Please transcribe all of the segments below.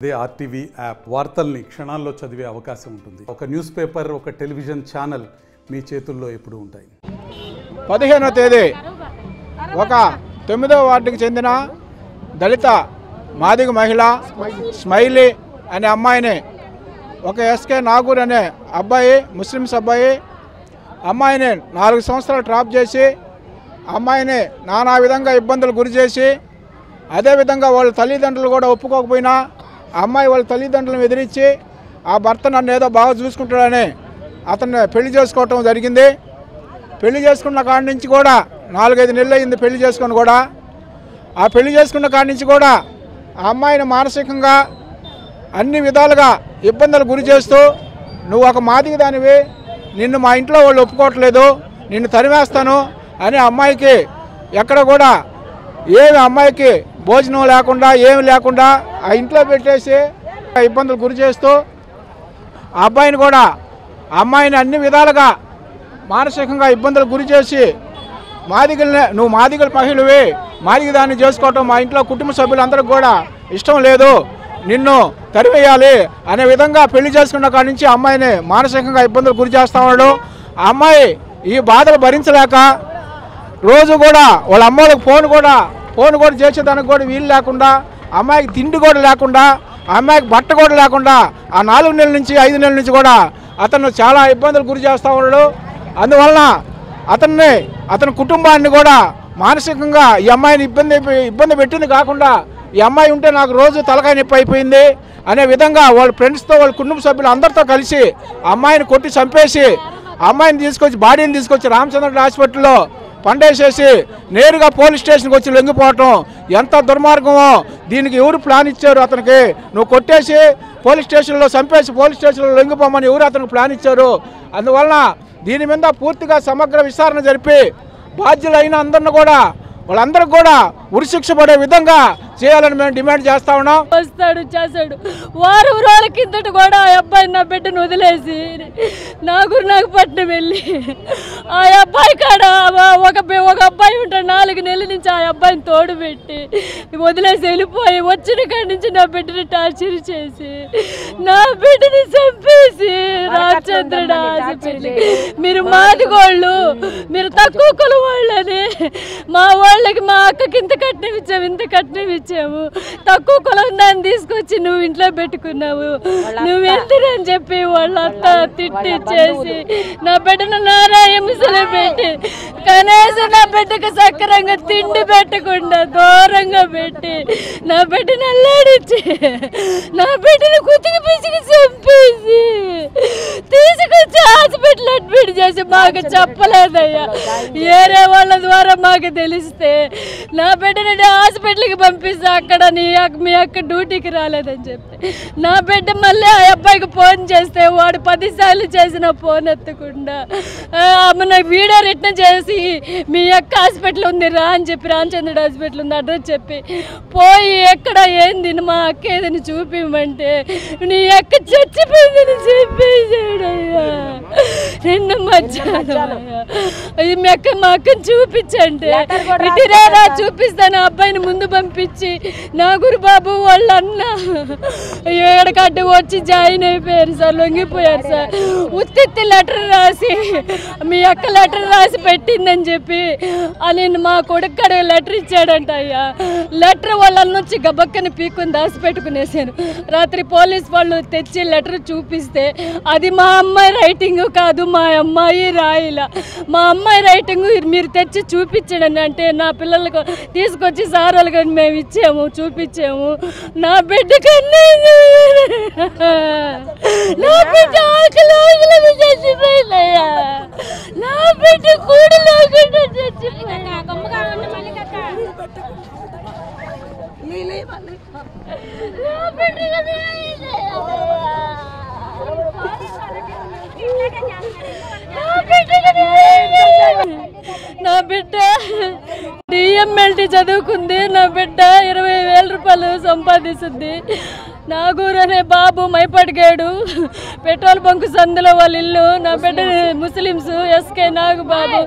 అదే RTV app వార్తల్ని క్షణాల్లో చదివే అవకాశం ఉంటుంది. ఒక న్యూస్ పేపర్, ఒక టెలివిజన్ ఛానల్ మీ చేతుల్లో ఎప్పుడూ ఉంటాయి. 15వ తేదీ ఒక 9వ వార్డుకి చెందిన దళిత మాదిగ మహిళ స్మైలీ అనే అమ్మాయిని ఒక ఎస్కే నాగూర్ అనే అబ్బాయి, ముస్లిమ్స్ అబ్బాయి అమ్మాయిని 4 సంవత్సరాలు ట్రాప్ చేసి అమ్మాయిని నానా విధంగా ఇబ్బందులు గురి చేసి, అదేవిధంగా వాళ్ళ తల్లిదండ్రులు కూడా ఒప్పుకోకపోయినా అమ్మాయి వాళ్ళ తల్లిదండ్రులను ఎదిరించి ఆ భర్త నన్ను ఏదో బాగా చూసుకుంటాడని అతన్ని పెళ్లి చేసుకోవటం జరిగింది. పెళ్లి చేసుకున్న కాడి నుంచి కూడా 4-5 నెలలు అయింది పెళ్లి చేసుకుని కూడా. ఆ పెళ్లి చేసుకున్న కాడి నుంచి కూడా ఆ అమ్మాయిని మానసికంగా అన్ని విధాలుగా ఇబ్బందులు గురి చేస్తూ, నువ్వు ఒక మాదిగ దానివి, నిన్ను మా ఇంట్లో వాళ్ళు ఒప్పుకోవట్లేదు, నిన్ను తరిమేస్తాను అని అమ్మాయికి ఎక్కడ కూడా ఏమి అమ్మాయికి భోజనం లేకుండా ఏమి లేకుండా ఆ ఇంట్లో పెట్టేసి ఇబ్బందులు గురి చేస్తూ ఆ అబ్బాయిని కూడా అమ్మాయిని అన్ని విధాలుగా మానసికంగా ఇబ్బందులు గురి చేసి, నువ్వు మాదిగల మహిళవి, మాదిగ దాన్ని చేసుకోవటం మా ఇంట్లో కుటుంబ సభ్యులందరికీ కూడా ఇష్టం లేదు, నిన్ను తరివేయాలి అనే విధంగా పెళ్లి చేసుకున్న కాడి నుంచి అమ్మాయిని మానసికంగా ఇబ్బందులు గురి చేస్తా ఉన్నాడు. ఆ అమ్మాయి ఈ బాధలు భరించలేక రోజు కూడా వాళ్ళ అమ్మోళ్ళకి ఫోన్ కూడా చేసేదానికి కూడా వీలు లేకుండా, అమ్మాయికి తిండి కూడా లేకుండా, అమ్మాయికి బట్ట కూడా లేకుండా ఆ 4 నెలల నుంచి 5 నెలల నుంచి కూడా అతను చాలా ఇబ్బందులు గురి చేస్తూ ఉన్నాడు. అందువలన అతని కుటుంబాన్ని కూడా మానసికంగా ఈ అమ్మాయిని ఇబ్బంది పెట్టింది కాకుండా, ఈ అమ్మాయి ఉంటే నాకు రోజు తలకాయ నొప్పి అయిపోయింది అనే విధంగా వాళ్ళ ఫ్రెండ్స్తో వాళ్ళ కుటుంబ సభ్యులు అందరితో కలిసి అమ్మాయిని కొట్టి చంపేసి, అమ్మాయిని తీసుకొచ్చి బాడీని తీసుకొచ్చి రామచంద్ర హాస్పిటల్లో పండేసేసి నేరుగా పోలీస్ స్టేషన్కి వచ్చి లొంగిపోవటం ఎంత దుర్మార్గమో. దీనికి ఎవరు ప్లాన్ ఇచ్చారు అతనికి? నువ్వు కొట్టేసి పోలీస్ స్టేషన్లో చంపేసి పోలీస్ స్టేషన్లో లొంగిపోమని ఎవరు అతనికి ప్లాన్ ఇచ్చారు? అందువలన దీని మీద పూర్తిగా సమగ్ర విచారణ జరిపి బాధ్యులైన అందరిని కూడా వాళ్ళందరికీ కూడా ఉరిశిక్ష పడే విధంగా చేయాలని మేము డిమాండ్ చేస్తా ఉన్నాం. వస్తాడు చేశాడు. వారం రోజుల కిందట కూడా ఆ అబ్బాయి నా బిడ్డను వదిలేసి నాకు పట్నం వెళ్ళి ఆ అబ్బాయి కాడ ఒక అబ్బాయి ఉంటాడు, 4 నెలల నుంచి ఆ అబ్బాయిని తోడు పెట్టి వదిలేసి వెళ్ళిపోయి వచ్చిన కాడి నుంచి నా బిడ్డని టార్చర్ చేసి నా బిడ్డని చంపేసి, రామచంద్రుడా మీరు మాదిగోళ్ళు, మీరు తక్కువ కులం వాళ్ళని, మా వాళ్ళకి మా అక్కకి ఇంత కట్నం ఇచ్చాము, తక్కువ కులం దాన్ని తీసుకొచ్చి నువ్వు ఇంట్లో పెట్టుకున్నావు, నువ్వు వెళ్తురని చెప్పి వాళ్ళంతా తిట్టి చేసి నా బిడ్డను నారాయణలో పెట్టి కనీసం నా బిడ్డకు సక్రంగా తిండి పెట్టకుండా దూరంగా పెట్టి నా బిడ్డను అల్లాడించి నా బిడ్డను కుతికి పిసికి చంపేసి తీసుకొచ్చి హాస్పిటల్ అడ్మిట్ చేసి మాకు చెప్పలేదయ్యా. ఏరే వాళ్ళ ద్వారా మాకు తెలిస్తే నా బిడ్డని హాస్పిటల్కి పంపిస్తే అక్కడ మీ అక్క డ్యూటీకి రాలేదని చెప్పి నా బిడ్డ మళ్ళీ ఆ అబ్బాయికి ఫోన్ చేస్తే వాడు 10 సార్లు చేసిన ఫోన్ ఎత్తకుండా నాకు వీడియో రిటర్న్ చేసి మీ అక్క హాస్పిటల్ ఉంది రా అని చెప్పి, రామచంద్రుడు హాస్పిటల్ ఉంది అడ్రస్ చెప్పి పోయి ఎక్కడ ఏంది మా అక్క ఏదని చూపిమంటే నీ అక్క చచ్చిపోయిందని చెప్పేసాడయ్యా. నిన్న మధ్యాహ్నం మా అక్కని చూపించంటే ఇటురేరా చూపిస్తాను అబ్బాయిని ముందు పంపించి నాగూరు బాబు వాళ్ళ అన్న ఏడకడ్డ వచ్చి జాయిన్ అయిపోయారు సార్, లొంగిపోయారు సార్. ఉత్తి లెటర్ రాసి మీ అక్క లెటర్ రాసి పెట్టిందని చెప్పి అని మా కొడుకు లెటర్ ఇచ్చాడంట అయ్యా. లెటర్ వాళ్ళన్న వచ్చి గబక్కని పీక్కుని దాచి పెట్టుకునేసాను. రాత్రి పోలీస్ వాళ్ళు తెచ్చి లెటర్ చూపిస్తే అది మా అమ్మాయి రైటింగ్ కాదు, మా అమ్మాయి రాయిలా, మా అమ్మాయి రైటింగ్ మీరు తెచ్చి చూపించండి అంటే నా పిల్లలకు తీసుకొచ్చి సార్ వాళ్ళకి మేము ఇచ్చాము, చూపించాము. నా బిడ్డ కన్నా నా బిడ్డ ఆకలి చచ్చిపోయిందయ్యా, నా బిడ్డ కూడి లేకుండా చచ్చిపోయింది. నా బిడ్డ డిఎంఎల్టీ చదువుకుంది, నా బిడ్డ 20,000 రూపాయలు సంపాదిస్తుంది. నాగూరు అనే బాబు మైపడిగాడు, పెట్రోల్ బంకు సందులో వాళ్ళ ఇల్లు. నా బిడ్డ ముస్లిమ్స్ ఎస్కే నాగు బాబు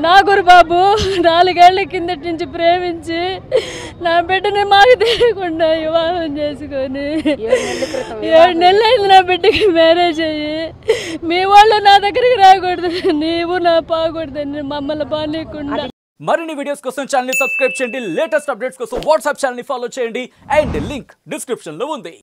నాగూరు బాబు 4 ఏళ్ల కిందటి నుంచి ప్రేమించి నా బిడ్డని మాకు తెలియకుండా వివాహం చేసుకొని 7 నెలలు అయింది నా బిడ్డకి మ్యారేజ్ అయ్యి. మీ వాళ్ళు నా దగ్గరికి రాకూడదు, నీవు నా పాకూడదని మమ్మల్ని బాగాలేకుండా. మరిన్ని వీడియోస్ కోసం ఛానల్ ని సబ్స్క్రైబ్ చేయండి. లేటెస్ట్ అప్డేట్స్ కోసం వాట్సాప్ ఛానల్ ని ఫాలో చేయండి. అండ్ లింక్ డిస్క్రిప్షన్ లో ఉంది.